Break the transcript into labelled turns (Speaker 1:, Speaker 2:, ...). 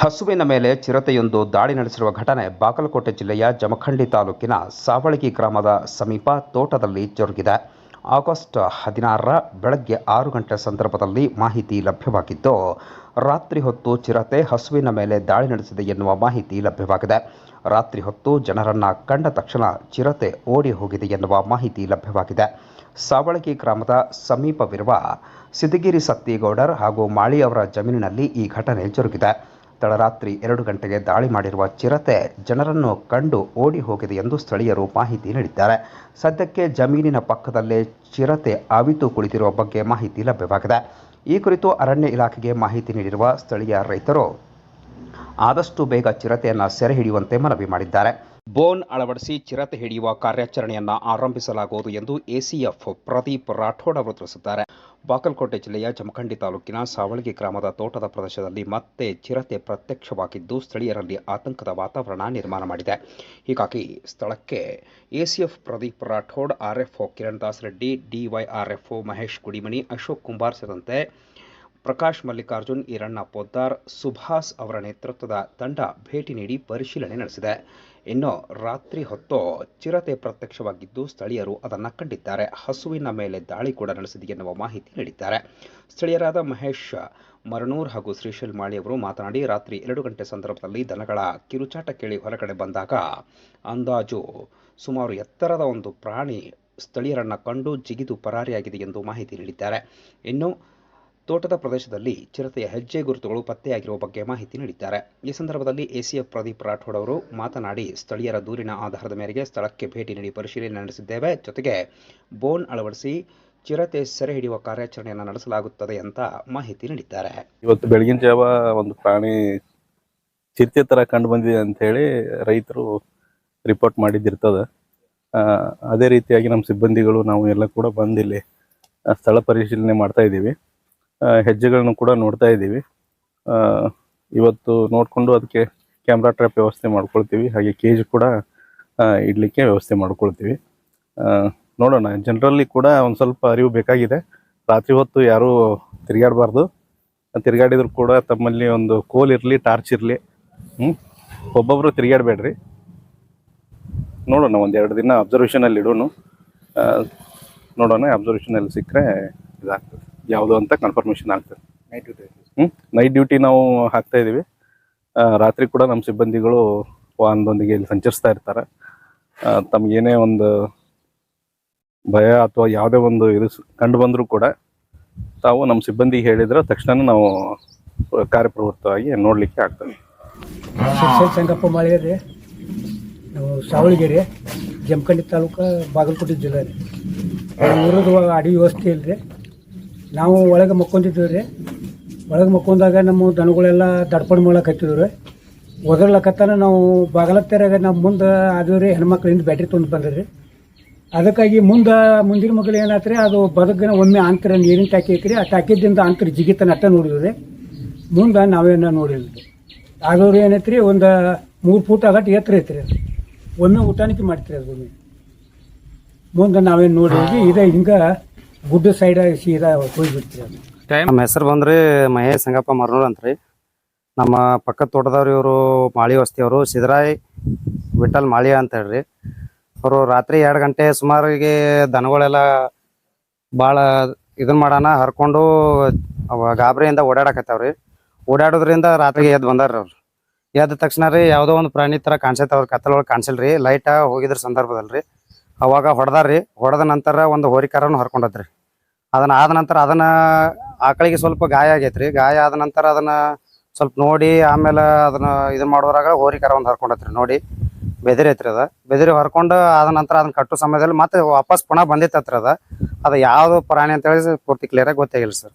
Speaker 1: ಹಸುವಿನ ಮೇಲೆ ಚಿರತೆಯೊಂದು ದಾಳಿ ನಡೆಸಿರುವ ಘಟನೆ ಬಾಗಲಕೋಟೆ ಜಿಲ್ಲೆಯ ಜಮಖಂಡಿ ತಾಲೂಕಿನ ಸಾವಳಗಿ ಗ್ರಾಮದ ಸಮೀಪ ತೋಟದಲ್ಲಿ ಜರುಗಿದೆ. ಆಗಸ್ಟ್ 16ರ ಬೆಳಗ್ಗೆ 6 ಗಂಟೆ ಸಂದರ್ಭದಲ್ಲಿ ಮಾಹಿತಿ ಲಭ್ಯವಾಗಿದ್ದು, ರಾತ್ರಿ ಹೊತ್ತು ಚಿರತೆ ಹಸುವಿನ ಮೇಲೆ ದಾಳಿ ನಡೆಸಿದೆ ಎನ್ನುವ ಮಾಹಿತಿ ಲಭ್ಯವಾಗಿದೆ. ರಾತ್ರಿ ಹೊತ್ತು ಜನರನ್ನ ಕಂಡ ತಕ್ಷಣ ಚಿರತೆ ಓಡಿ ಹೋಗಿದೆ ಎನ್ನುವ ಮಾಹಿತಿ ಲಭ್ಯವಾಗಿದೆ. ಸಾವಳಗಿ ಗ್ರಾಮದ ಸಮೀಪವಿರುವ ಸಿದ್ದಗಿರಿ ಸತ್ತಿಗೌಡರ್ ಹಾಗೂ ಮಾಳಿ ಅವರ ಜಮೀನಿನಲ್ಲಿ ಈ ಘಟನೆ ಜರುಗಿದೆ. ತಡರಾತ್ರಿ 2 ಗಂಟೆಗೆ ದಾಳಿ ಮಾಡಿರುವ ಚಿರತೆ ಜನರನ್ನು ಕಂಡು ಓಡಿ ಹೋಗಿದೆ ಎಂದು ಸ್ಥಳೀಯರು ಮಾಹಿತಿ ನೀಡಿದ್ದಾರೆ. ಸದ್ಯಕ್ಕೆ ಜಮೀನಿನ ಪಕ್ಕದಲ್ಲೇ ಚಿರತೆ ಅವಿತು ಕುಳಿತಿರುವ ಬಗ್ಗೆ ಮಾಹಿತಿ ಲಭ್ಯವಾಗಿದೆ. ಈ ಕುರಿತು ಅರಣ್ಯ ಇಲಾಖೆಗೆ ಮಾಹಿತಿ ನೀಡಿರುವ ಸ್ಥಳೀಯ ರೈತರು ಆದಷ್ಟು ಬೇಗ ಚಿರತೆಯನ್ನು ಸೆರೆ ಹಿಡಿಯುವಂತೆ ಮನವಿ ಮಾಡಿದ್ದಾರೆ. ಬೋನ್ ಅಳವಡಿಸಿ ಚಿರತೆ ಹಿಡಿಯುವ ಕಾರ್ಯಾಚರಣೆಯನ್ನು ಆರಂಭಿಸಲಾಗುವುದು ಎಂದು ಎಸಿಎಫ್ ಪ್ರದೀಪ್ ರಾಠೋಡ್ ಅವರು ತಿಳಿಸಿದ್ದಾರೆ. ಬಾಗಲಕೋಟೆ ಜಿಲ್ಲೆಯ ಜಮಖಂಡಿ ತಾಲೂಕಿನ ಸಾವಳಗಿ ಗ್ರಾಮದ ತೋಟದ ಪ್ರದೇಶದಲ್ಲಿ ಮತ್ತೆ ಚಿರತೆ ಪ್ರತ್ಯಕ್ಷವಾಗಿದ್ದು ಸ್ಥಳೀಯರಲ್ಲಿ ಆತಂಕದ ವಾತಾವರಣ ನಿರ್ಮಾಣ ಮಾಡಿದೆ. ಹೀಗಾಗಿ ಸ್ಥಳಕ್ಕೆ ಎಸಿಎಫ್ ಪ್ರದೀಪ್ ರಾಠೋಡ್, ಆರ್ಎಫ್ಒ ಕಿರಣ್ ದಾಸ್ ರೆಡ್ಡಿ, ಡಿವೈಆರ್ಎಫ್ಒ ಮಹೇಶ್ ಗುಡಿಮನಿ, ಅಶೋಕ್ ಕುಂಬಾರ್ ಸೇರಿದಂತೆ ಪ್ರಕಾಶ್ ಮಲ್ಲಿಕಾರ್ಜುನ್, ಈರಣ್ಣ ಪೊದ್ದಾರ್, ಸುಭಾಸ್ ಅವರ ನೇತೃತ್ವದ ತಂಡ ಭೇಟಿ ನೀಡಿ ಪರಿಶೀಲನೆ ನಡೆಸಿದೆ. ಇನ್ನು ರಾತ್ರಿ ಹೊತ್ತು ಚಿರತೆ ಪ್ರತ್ಯಕ್ಷವಾಗಿದ್ದು ಸ್ಥಳೀಯರು ಅದನ್ನು ಕಂಡಿದ್ದಾರೆ. ಹಸುವಿನ ಮೇಲೆ ದಾಳಿ ಕೂಡ ನಡೆಸಿದೆ ಎನ್ನುವ ಮಾಹಿತಿ ನೀಡಿದ್ದಾರೆ. ಸ್ಥಳೀಯರಾದ ಮಹೇಶ್ ಮರನೂರ್ ಹಾಗೂ ಶ್ರೀಶೈಲ್ ಮಾಳಿ ಅವರು ಮಾತನಾಡಿ, ರಾತ್ರಿ 2 ಗಂಟೆ ಸಂದರ್ಭದಲ್ಲಿ ದನಗಳ ಕಿರುಚಾಟ ಕೇಳಿ ಹೊರಗಡೆ ಬಂದಾಗ ಅಂದಾಜು ಸುಮಾರು ಎತ್ತರದ ಒಂದು ಪ್ರಾಣಿ ಸ್ಥಳೀಯರನ್ನ ಕಂಡು ಜಿಗಿದು ಪರಾರಿಯಾಗಿದೆ ಎಂದು ಮಾಹಿತಿ ನೀಡಿದ್ದಾರೆ. ಇನ್ನು ತೋಟದ ಪ್ರದೇಶದಲ್ಲಿ ಚಿರತೆಯ ಹೆಜ್ಜೆ ಗುರುತುಗಳು ಪತ್ತೆಯಾಗಿರುವ ಬಗ್ಗೆ ಮಾಹಿತಿ ನೀಡಿದ್ದಾರೆ. ಈ ಸಂದರ್ಭದಲ್ಲಿ ಎಸಿಎಫ್ ಪ್ರದೀಪ್ ರಾಠೋಡ್ ಅವರು ಮಾತನಾಡಿ, ಸ್ಥಳೀಯರ ದೂರಿನ ಆಧಾರದ ಮೇರೆಗೆ ಸ್ಥಳಕ್ಕೆ ಭೇಟಿ ನೀಡಿ ಪರಿಶೀಲನೆ ನಡೆಸಿದ್ದೇವೆ. ಜೊತೆಗೆ ಬೋನ್ ಅಳವಡಿಸಿ ಚಿರತೆ ಸೆರೆ ಹಿಡಿಯುವ ಕಾರ್ಯಾಚರಣೆಯನ್ನು ನಡೆಸಲಾಗುತ್ತದೆ ಅಂತ ಮಾಹಿತಿ ನೀಡಿದ್ದಾರೆ.
Speaker 2: ಇವತ್ತು ಬೆಳಗಿನ ಜಾವ ಒಂದು ಪ್ರಾಣಿ ಚಿರತೆ ತರ ಕಂಡು ಬಂದಿದೆ ಅಂತ ಹೇಳಿ ರೈತರು ರಿಪೋರ್ಟ್ ಮಾಡಿದ್ದಿರ್ತದೆ. ಅದೇ ರೀತಿಯಾಗಿ ನಮ್ಮ ಸಿಬ್ಬಂದಿಗಳು ನಾವು ಎಲ್ಲ ಕೂಡ ಬಂದಿಲ್ಲಿ ಸ್ಥಳ ಪರಿಶೀಲನೆ ಮಾಡ್ತಾ ಇದ್ದೀವಿ. ಹೆಜ್ಜೆಗಳನ್ನು ಕೂಡ ನೋಡ್ತಾ ಇದ್ದೀವಿ. ಇವತ್ತು ನೋಡಿಕೊಂಡು ಅದಕ್ಕೆ ಕ್ಯಾಮ್ರಾ ಟ್ರ್ಯಾಪ್ ವ್ಯವಸ್ಥೆ ಮಾಡ್ಕೊಳ್ತೀವಿ. ಹಾಗೆ ಕೇಜ್ ಕೂಡ ಇಡಲಿಕ್ಕೆ ವ್ಯವಸ್ಥೆ ಮಾಡ್ಕೊಳ್ತೀವಿ. ನೋಡೋಣ, ಜನರಲ್ಲಿ ಕೂಡ ಒಂದು ಸ್ವಲ್ಪ ಅರಿವು ಬೇಕಾಗಿದೆ. ರಾತ್ರಿ ಹೊತ್ತು ಯಾರೂ ತಿರುಗಾಡಬಾರ್ದು. ತಿರುಗಾಡಿದ್ರು ಕೂಡ ತಮ್ಮಲ್ಲಿ ಒಂದು ಕೋಲ್ ಇರಲಿ, ಟಾರ್ಚ್ ಇರಲಿ. ಒಬ್ಬೊಬ್ಬರು ತಿರುಗಾಡಬೇಡ್ರಿ. ನೋಡೋಣ, 1-2 ದಿನ ಅಬ್ಸರ್ವೇಷನಲ್ಲಿ ಇಡೋಣ. ನೋಡೋಣ, ಅಬ್ಸರ್ವೇಷನಲ್ಲಿ ಸಿಕ್ಕರೆ ಇದಾಗ್ತದೆ, ಯಾವುದು ಅಂತ ಕನ್ಫರ್ಮೇಷನ್ ಆಗ್ತದೆ. ನೈಟ್ ಡ್ಯೂಟಿ ನಾವು ಹಾಕ್ತಾ ಇದ್ದೀವಿ. ರಾತ್ರಿ ಕೂಡ ನಮ್ಮ ಸಿಬ್ಬಂದಿಗಳು ವಾಹನದೊಂದಿಗೆ ಇಲ್ಲಿ ಸಂಚರಿಸ್ತಾ ಇರ್ತಾರೆ. ತಮಗೇನೇ ಒಂದು ಭಯ ಅಥವಾ ಯಾವುದೇ ಒಂದು ಇದು ಕಂಡು ಬಂದರೂ ಕೂಡ ತಾವು ನಮ್ಮ ಸಿಬ್ಬಂದಿಗೆ ಹೇಳಿದ್ರೆ ತಕ್ಷಣ ನಾವು ಕಾರ್ಯಪ್ರವೃತ್ತವಾಗಿ ನೋಡಲಿಕ್ಕೆ ಆಗ್ತದೆ.
Speaker 3: ಸಂಗಪ್ಪ ಮಾಳಿ ರೀ, ನಾವು ಸಾವಳಗಿರಿ, ಜಮಖಂಡಿ ತಾಲೂಕು, ಬಾಗಲಕೋಟೆ ಜಿಲ್ಲೆ ರೀ. ಊರದು ಅಡಿ ವ್ಯವಸ್ಥೆ ಇಲ್ಲರಿ. ನಾವು ಒಳಗೆ ಮಕ್ಕೊಂದಿದ್ದೀವಿ ರೀ. ಒಳಗೆ ಮಕ್ಕೊಂದಾಗ ನಮ್ಮ ದನಗಳೆಲ್ಲ ದಡ್ಪಣ ಮಾಡಕ್ಕೆ ಹತ್ತಿದ್ವಿ ರೀ. ಒದರ್ಲಕತ್ತಾನ ನಾವು ಬಾಗಲತ್ತಾರಾಗ ನಾವು ಮುಂದೆ ಅದು ರೀ, ಹೆಣ್ಮಕ್ಳಿಂದ ಬ್ಯಾಟ್ರಿ ತೊಗೊಂಡು ಬಂದ್ರಿ. ಅದಕ್ಕಾಗಿ ಮುಂದಿನ ಮಗಳು ಏನಾಯ್ತು ರೀ, ಅದು ಬದುಕಿನ ಒಮ್ಮೆ ಅಂತರ ನೀರಿನ ಟಾಕಿ ಐತ್ರಿ. ಆ ಟಾಕಿದಿಂದ ಅಂತರ ಜಿಗಿತನ ಅಟ್ಟ ನೋಡಿದ್ವಿ ರೀ. ಮುಂದೆ ನಾವೇನ ನೋಡಿದ್ವಿ. ಆದವ್ರು ಏನೈತೆ ರೀ, ಒಂದು 3 ಫೂಟ್ ಆಗಟ್ಟು ಎತ್ತರ ಐತ್ರಿ. ಅದು ಒಮ್ಮೆ ಊಟನಿಕೆ ಮಾಡ್ತೀರಿ. ಅದು ಮುಂದೆ ನಾವೇನು ನೋಡಿದ್ವಿ, ಇದೇ ಹಿಂಗೆ ಗುಡ್ಡ ಸೈಡ್ ಸೀದಾ ಹೋಗ್ಬಿಡ್ತೀರಿ. ಅದು
Speaker 4: ನಮ್ಮ ಹೆಸರು ಬಂದ್ರಿ ಮಹೇಶ್ ಸಂಗಪ್ಪ ಮರನೂರ್ ಅಂತ್ರಿ. ನಮ್ಮ ಪಕ್ಕದ ತೋಟದವ್ರು ಇವರು ಮಾಳಿ ವಸ್ತಿಯವರು ಸಿದ್ದರಾಯ್ ವಿಠಲ್ ಮಾಳಿ ಅಂತ ಹೇಳ್ರಿ. ಅವರು ರಾತ್ರಿ 2 ಗಂಟೆ ಸುಮಾರಿಗೆ ದನಗಳೆಲ್ಲ ಭಾಳ ಇದನ್ನ ಮಾಡೋಣ ಹರ್ಕೊಂಡು ಗಾಬರಿಯಿಂದ ಓಡಾಡಕತ್ತವ್ರಿ. ಓಡಾಡೋದ್ರಿಂದ ರಾತ್ರಿಗೆ ಎದ್ದು ಬಂದಾರ್ರಿ. ಅವ್ರು ಎದ್ದ ತಕ್ಷಣ ರೀ ಯಾವುದೋ ಒಂದು ಪ್ರಾಣಿ ಥರ ಕಾಣಿಸೈತೆ. ಅವ್ರ ಕತ್ತಲೊಳಗೆ ಕಾಣಿಸಲ್ರಿ. ಲೈಟ ಹೋಗಿದ್ರ ಸಂದರ್ಭದಲ್ರಿ ಅವಾಗ ಹೊಡೆದಾರ್ರಿ. ಹೊಡೆದ ನಂತರ ಒಂದು ಹೋರಿಕಾರನು ಹರ್ಕೊಂಡತ್ರಿ. ಅದನ್ನ ಆದ ನಂತರ ಅದನ್ನ ಆಕಳಿಗೆ ಸ್ವಲ್ಪ ಗಾಯ ಆಗೈತ್ರಿ. ಗಾಯ ಆದ ನಂತರ ಅದನ್ನ ಸ್ವಲ್ಪ ನೋಡಿ ಆಮೇಲೆ ಅದನ್ನ ಇದನ್ನ ಮಾಡೋದ್ರಾಗ ಹೋರಿಕಾರ ಒಂದು ಹರ್ಕೊಂಡತ್ರಿ. ನೋಡಿ ಬೆದರಿ ಐತ್ರಿ. ಬೆದರಿ ಹರ್ಕೊಂಡು ಆದ ನಂತರ ಅದನ್ನ ಕಟ್ಟೋ ಸಮಯದಲ್ಲಿ ಮತ್ತೆ ವಾಪಸ್ ಪುನಃ ಬಂದಿತ್ತತ್ರಿ. ಅದು ಯಾವ್ದು ಪ್ರಾಣಿ ಅಂತ ಹೇಳಿ ಪೂರ್ತಿ ಕ್ಲಿಯರ್ ಆಗಿ ಗೊತ್ತಾಗಿಲ್ಲ ಸರ್.